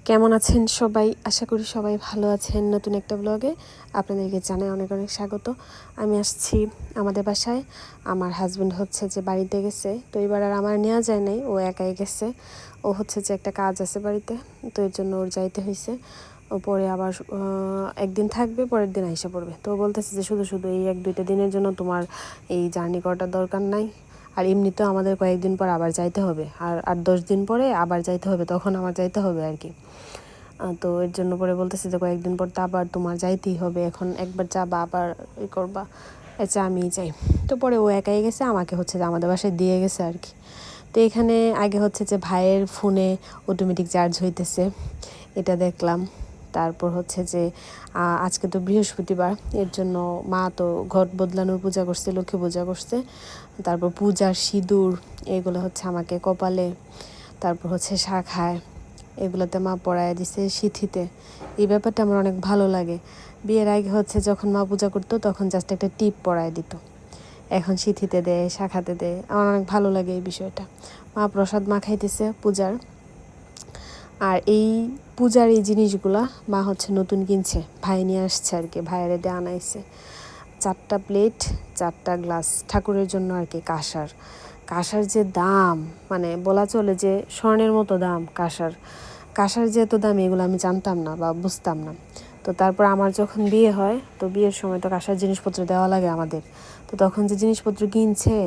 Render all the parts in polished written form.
কেমন আছেন সবাই? আশা করি সবাই ভালো আছেন। নতুন একটা ব্লগে আপনাদেরকে জানাই অনেক অনেক স্বাগত। আমি আসছি আমাদের বাসায়। আমার হাজব্যান্ড হচ্ছে যে বাড়িতে গেছে, তো এবার আর আমার নেওয়া যায় নাই, ও একাই গেছে। ও হচ্ছে যে একটা কাজ আছে বাড়িতে, তো এর জন্য ওর যাইতে হয়েছে। ও পরে আবার একদিন থাকবে, পরের দিন আইসা পড়বে। তো বলতেছে যে শুধু শুধু এই 1-2টা দিনের জন্য তোমার এই জার্নি করাটার দরকার নাই। আর এমনিতেও আমাদের কয়েকদিন পর আবার যাইতে হবে, আর 8-10 দিন পরে আবার যাইতে হবে, তখন আমার যাইতে হবে আর কি। তো এর জন্য পরে বলতেছি যে কয়েকদিন পর তো আবার তোমার যাইতেই হবে, এখন একবার যাবা আবার করবা, আচ্ছা আমি যাই। তো পরে ও একাই গেছে, আমাকে হচ্ছে যে আমাদের বাসায় দিয়ে গেছে আর কি। তো এখানে আগে হচ্ছে যে ভাইয়ের ফোনে অটোমেটিক চার্জ হইতেছে, এটা দেখলাম। তারপর হচ্ছে যে আজকে তো বৃহস্পতিবার, এর জন্য মা তো ঘট বদলানোর পূজা করছে, লক্ষ্মী পূজা করছে। তারপর পূজার সিঁদুর এগুলো হচ্ছে আমাকে কপালে, তারপর হচ্ছে শাখায়, এগুলোতে মা পরায় দিছে সিঁথিতে। এই ব্যাপারটা আমার অনেক ভালো লাগে। বিয়ের আগে হচ্ছে যখন মা পূজা করতো তখন জাস্ট একটা টিপ পরায় দিত, এখন সিঁথিতে দেয়, শাখাতে দেয়। আমার অনেক ভালো লাগে এই বিষয়টা। মা প্রসাদ মা খাইতেছে পূজার। আর এই পূজার এই জিনিসগুলা মা হচ্ছে নতুন কিনছে, ভাই নিয়ে আসছে আর কি, ভাইয়ের দিয়ে আনাইছে 4টা প্লেট 4টা গ্লাস ঠাকুরের জন্য আর কি। কাঁসার যে দাম, মানে বলা চলে যে স্বর্ণের মতো দাম কাঁসার যে এত দাম, এগুলো আমি জানতাম না বা বুঝতাম না। তো তারপর আমার যখন বিয়ে হয়, তো বিয়ের সময় তো কাঁসার জিনিসপত্র দেওয়া লাগে আমাদের। তো তখন যে জিনিসপত্র কিনছে,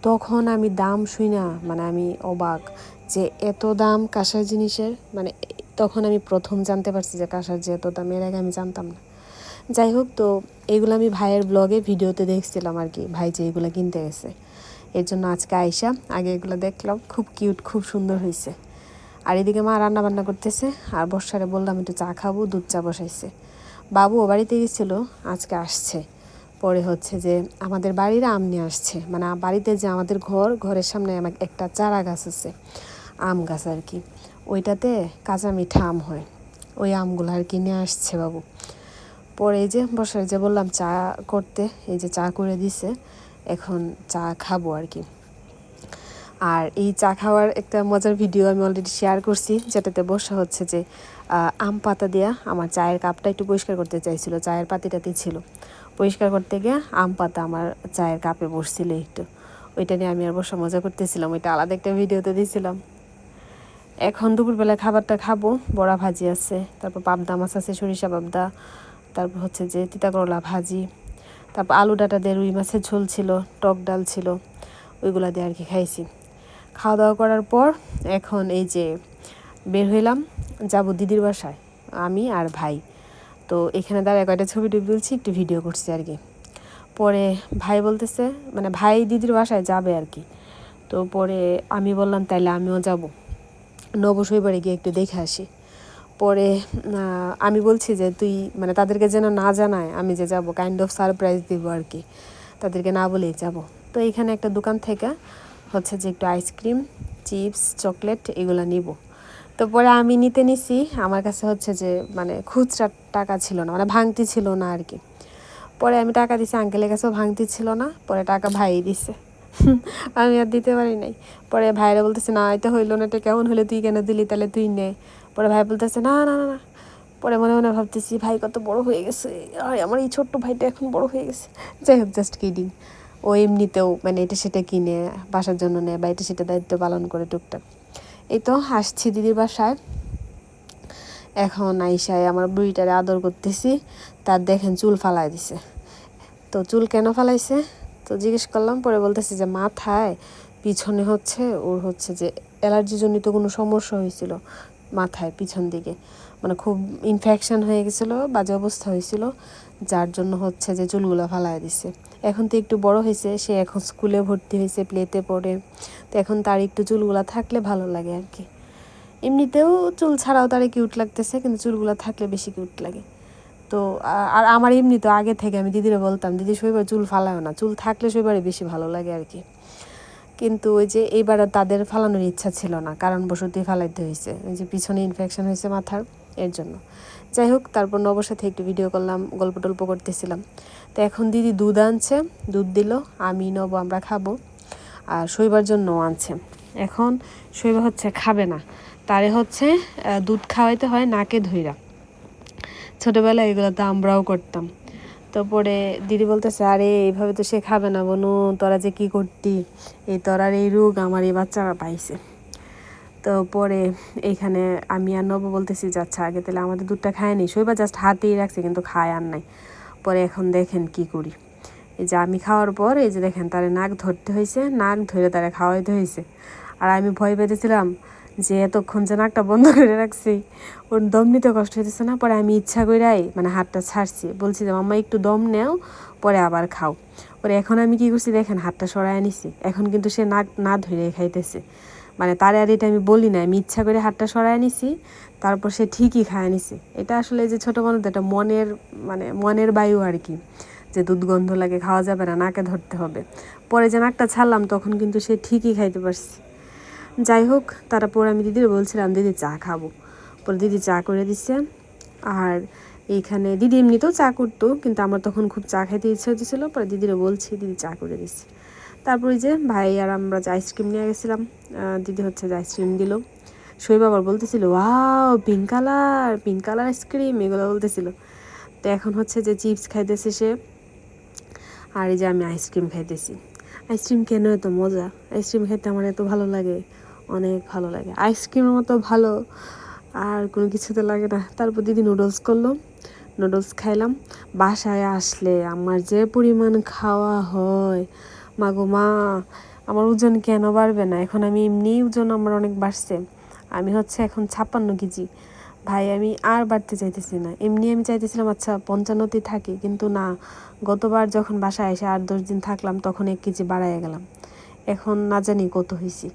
তখন আমি দাম শুই না, মানে আমি অবাক যে এত দাম কাঁসার জিনিসের। মানে তখন আমি প্রথম জানতে পারছি যে কাঁসার যে এত দাম, এর আগে আমি জানতাম না। যাই হোক, তো এগুলো আমি ভাইয়ের ব্লগে ভিডিওতে দেখছিলাম আর কি, ভাই যে এগুলো কিনতে গেছে। এর জন্য আজকে আইসা আগে এগুলো দেখলাম, খুব কিউট, খুব সুন্দর হয়েছে। আর এদিকে মা রান্না বান্না করতেছে, আর বর্ষারে বললাম একটু চা খাবো, দুধ চা বসাইছে। বাবু ও বাড়িতে গেছিল, আজকে আসছে। পরে হচ্ছে যে আমাদের বাড়ির আম নিয়ে আসছে, মানে বাড়িতে যে আমাদের ঘরের সামনে আমার একটা চারা গাছ আছে, আম গাছ আর কি, ওইটাতে কাঁচা মিঠা আম হয়, ওই আমগুলো আর কি নিয়ে আসছে বাবু। পরে এই যে বর্ষার যে বললাম চা করতে, এই যে চা করে দিছে, এখন চা খাবো আর কি। আর এই চা খাওয়ার একটা মজার ভিডিও আমি অলরেডি শেয়ার করছি, যেটাতে বসা হচ্ছে যে আম পাতা দিয়া আমার চায়ের কাপটা একটু পরিষ্কার করতে চাইছিল, চায়ের পাতিটাতে ছিল, পরিষ্কার করতে গিয়ে আম পাতা আমার চায়ের কাপে বসছিল একটু, ওইটা নিয়ে আমি আর বসা মজা করতেছিলাম, ওইটা আলাদা একটা ভিডিওতে দিয়েছিলাম। এখন দুপুরবেলা খাবারটা খাবো, বড়া ভাজি আছে, তারপর পাবদা মাছ আছে, সরিষা পাবদা, তারপর হচ্ছে যে তিতা করলা ভাজি, তারপর আলু ডাঁটা দিয়ে রুই মাছের ঝোল ছিল, টক ডাল ছিল, ওইগুলা দিয়ে আর কি খাইছি। খাওয়া দাওয়া করার পর এখন এই যে বের হইলাম, যাব দিদির বাসায়, আমি আর ভাই। তো এখানে দাঁড়ায় কয়টা ছবি টবি তুলছি, একটু ভিডিও করছি আর কি। পরে ভাই বলতেছে, মানে ভাই দিদির বাসায় যাবে আর কি। তো পরে আমি বললাম তাইলে আমিও যাব, নবশৈবাড়ি গিয়ে একটু দেখে আসি। পরে আমি বলছি যে তুই, মানে তাদেরকে যেন না জানায় আমি যে যাব, কাইন্ড অফ সারপ্রাইজ দিব আর কি, তাদেরকে না বলেই যাব। তো এখানে একটা দোকান থেকে হচ্ছে যে একটু আইসক্রিম, চিপস, চকলেট এগুলো নিব। তো পরে আমি নিছি, আমার কাছে হচ্ছে যে মানে খুচরা টাকা ছিল না, মানে ভাঙতি ছিল না আর কি। পরে আমি টাকা দিছি, আঙ্কেলের কাছেও ভাঙতি ছিল না, পরে টাকা ভাই দিছে। আমি আর দিতে পারি নাই। পরে ভাইরা বলতেছে না এটা হইলো না, এটা কেমন হলে, তুই কেন দিলি, তাহলে তুই নে। পরে ভাই বলতেছে না না না না। পরে মনে মনে ভাবতেছি ভাই কত বড় হয়ে গেছে, আর আমার এই ছোট্ট ভাইটা এখন বড় হয়ে গেছে। যাই হোক, জাস্ট কিডিং। ও এমনিতেও মানে এটা সেটা কিনে বাসার জন্য নেয়, বা এটা সেটা দায়িত্ব পালন করে টুকটাক। এই তো আসছি দিদির বাসায়, এখন আইসায় আমার বুড়িটারে আদর করতেছি, তার দেখেন চুল ফালাই দিছে। তো চুল কেন ফালাইছে তো জিজ্ঞেস করলাম, পরে বলতেছে যে মাথায় পিছনে হচ্ছে ওর হচ্ছে যে অ্যালার্জিজনিত কোনো সমস্যা হয়েছিল মাথায় পিছন দিকে, মানে খুব ইনফেকশন হয়ে গেছিলো, বাজে অবস্থা হয়েছিল, যার জন্য হচ্ছে যে চুলগুলো ফালাই দিছে। এখন তো একটু বড় হয়েছে, সে এখন স্কুলে ভর্তি হয়েছে, প্লেতে পড়ে, তো এখন তার একটু চুলগুলো থাকলে ভালো লাগে আর কি। এমনিতেও চুল ছাড়াও তার কিউট লাগতেছে, কিন্তু চুলগুলো থাকলে বেশি কিউট লাগে। তো আর আমার এমনি তো আগে থেকে আমি দিদিরা বলতাম, দিদি শৈবার চুল ফালাও না, চুল থাকলে শৈবারে বেশি ভালো লাগে আর কি। কিন্তু ওই যে এইবার তাদের ফালানোর ইচ্ছা ছিল না, কারণ বসতেই ফালাইতে হয়েছে, ওই যে পিছনে ইনফেকশন হয়েছে মাথার, এর জন্য। যাই হোক, তারপর নবর সাথে একটু ভিডিও করলাম, গল্প টল্প করতেছিলাম। তো এখন দিদি দুধ আনছে, দুধ দিল, আমি নব আমরা খাবো, আর শৈবার জন্য আনছে। এখন শৈবা হচ্ছে খাবে না, তারে হচ্ছে দুধ খাওয়াইতে হয় নাকে ধইরা। ছোটোবেলায় এগুলো তো আমরাও করতাম। তো পরে দিদি বলতেছে, আরে এইভাবে তো সে খাবে না বনু, তোরা যে কী করতি, এই তোরার এই রোগ আমার এই বাচ্চারা পাইছে। তো পরে এইখানে আমি আর নব বলতেছি যে আচ্ছা আগে তাহলে আমাদের দুধটা খায় নি। শৈবা জাস্ট হাতেই রাখছে কিন্তু খায় আর নাই। পরে এখন দেখেন কি করি, এই যে আমি খাওয়ার পর এই যে দেখেন তারে নাক ধরতে হয়েছে, নাক ধরে তারে খাওয়াইতে হয়েছে। আর আমি ভয় পেতেছিলাম যে এতক্ষণ যে নাকটা বন্ধ করে রাখছি ওর দম নিতে কষ্ট হইতেছে না। পরে আমি ইচ্ছা কইরাই মানে হাতটা ছাড়ছি, বলছি যে মাম্মা একটু দম নেও পরে আবার খাও। পরে এখন আমি কি করছি দেখেন হাতটা সরাই নিছি, এখন কিন্তু সে নাক না ধরে খাইতেছে। মানে তারে আর এটা আমি বলি না, আমি ইচ্ছা করে হাতটা সরাই নিছি, তারপর সে ঠিকই খায় নিছে। এটা আসলে যে ছোটো মানুষদের একটা মনের বায়ু আর কি, যে দুধ গন্ধ লাগে খাওয়া যাবে না, নাকে ধরতে হবে। পরে যে নাকটা ছাড়লাম তখন কিন্তু সে ঠিকই খাইতে পারছি। যাই হোক, তারপর আমি দিদির বলছিলাম দিদি চা খাবো, পরে দিদি চা করে দিচ্ছে। আর এইখানে দিদি এমনিতেও চা করতো, কিন্তু আমার তখন খুব চা খাইতে ইচ্ছা হচ্ছিলো, পরে দিদিরও বলছি, দিদি চা করে দিচ্ছে। তারপরে যে ভাই আর আমরা যে আইসক্রিম নিয়ে গেছিলাম, দিদি হচ্ছে যে আইসক্রিম দিল। শৈব আবার বলতেছিল ওয়াও পিঙ্ক কালার আইসক্রিম, এগুলো বলতেছিল। তো এখন হচ্ছে যে চিপস খাইতেছে সে, আর এই যে আমি আইসক্রিম খাইতেছি। আইসক্রিম কেন এত মজা, আইসক্রিম খেতে আমার এত ভালো লাগে, অনেক ভালো লাগে। আইসক্রিমের মতো ভালো আর কোনো কিছুতে লাগে না। তারপর দিদি নুডলস করলো, নুডলস খাইলাম। বাসায় আসলে আমার যে পরিমাণ খাওয়া হয়, মা গো মা, আমার ওজন কেন বাড়বে না? এখন আমি এমনি ওজন আমার অনেক বাড়ছে, আমি হচ্ছে এখন 56 কেজি। ভাই আমি আর বাড়তে চাইতেছি না, এমনি আমি চাইতেছিলাম আচ্ছা 55তেই থাকি, কিন্তু না, গতবার যখন বাসায় এসে 8-10 দিন থাকলাম তখন 1 কেজি বাড়াইয়া গেলাম। এখন না জানি কত হয়েছি।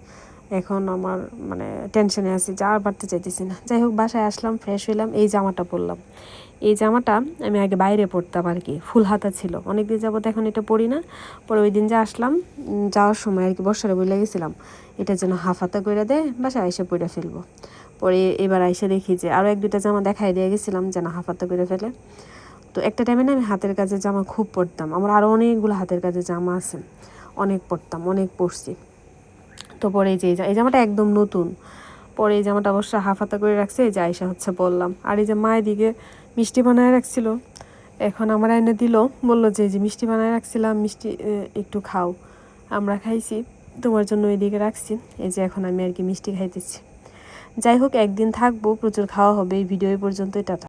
এখন আমার মানে টেনশনে আছি যে আর বাড়তে চাইতেছি না। যাই হোক, বাসায় আসলাম, ফ্রেশ হইলাম, এই জামাটা পরলাম। এই জামাটা আমি আগে বাইরে পরতাম আর কি, ফুল হাতা ছিল, অনেকদিন যাবত এখন এটা পরি না। পরে ওই দিন যে আসলাম, যাওয়ার সময় আর কি বর্ষারে বলে গেছিলাম এটা যেন হাফ হাতা করে দেয়, বাসায় এসে পরে ফেলবো। পরে এবার এসে দেখি যে আরও 1-2টা জামা দেখাই দিয়ে গেছিলাম যেন হাফ হাতা করে ফেলে। তো একটা টাইমে না আমি হাতের কাজের জামা খুব পরতাম, আমার আরও অনেকগুলো হাতের কাজের জামা আছে, অনেক পরতাম, অনেক পরছি। তো পরে এই জামাটা একদম নতুন। পরে এই জামাটা অবশ্য হাফ হাতা করে রাখছে, এই যে আয়সা হচ্ছে বললাম। আর এই যে মায়ের দিকে মিষ্টি বানায় রাখছিল, এখন আমার এনে দিল, বললো যে এই যে মিষ্টি বানায় রাখছিলাম, মিষ্টি একটু খাও। আমরা খাইছি, তোমার জন্য এদিকে রাখছি। এই যে এখন আমি আর কি মিষ্টি খাইতেছি। যাই হোক, একদিন থাকবো, প্রচুর খাওয়া হবে। এই ভিডিও পর্যন্তই, টাটা।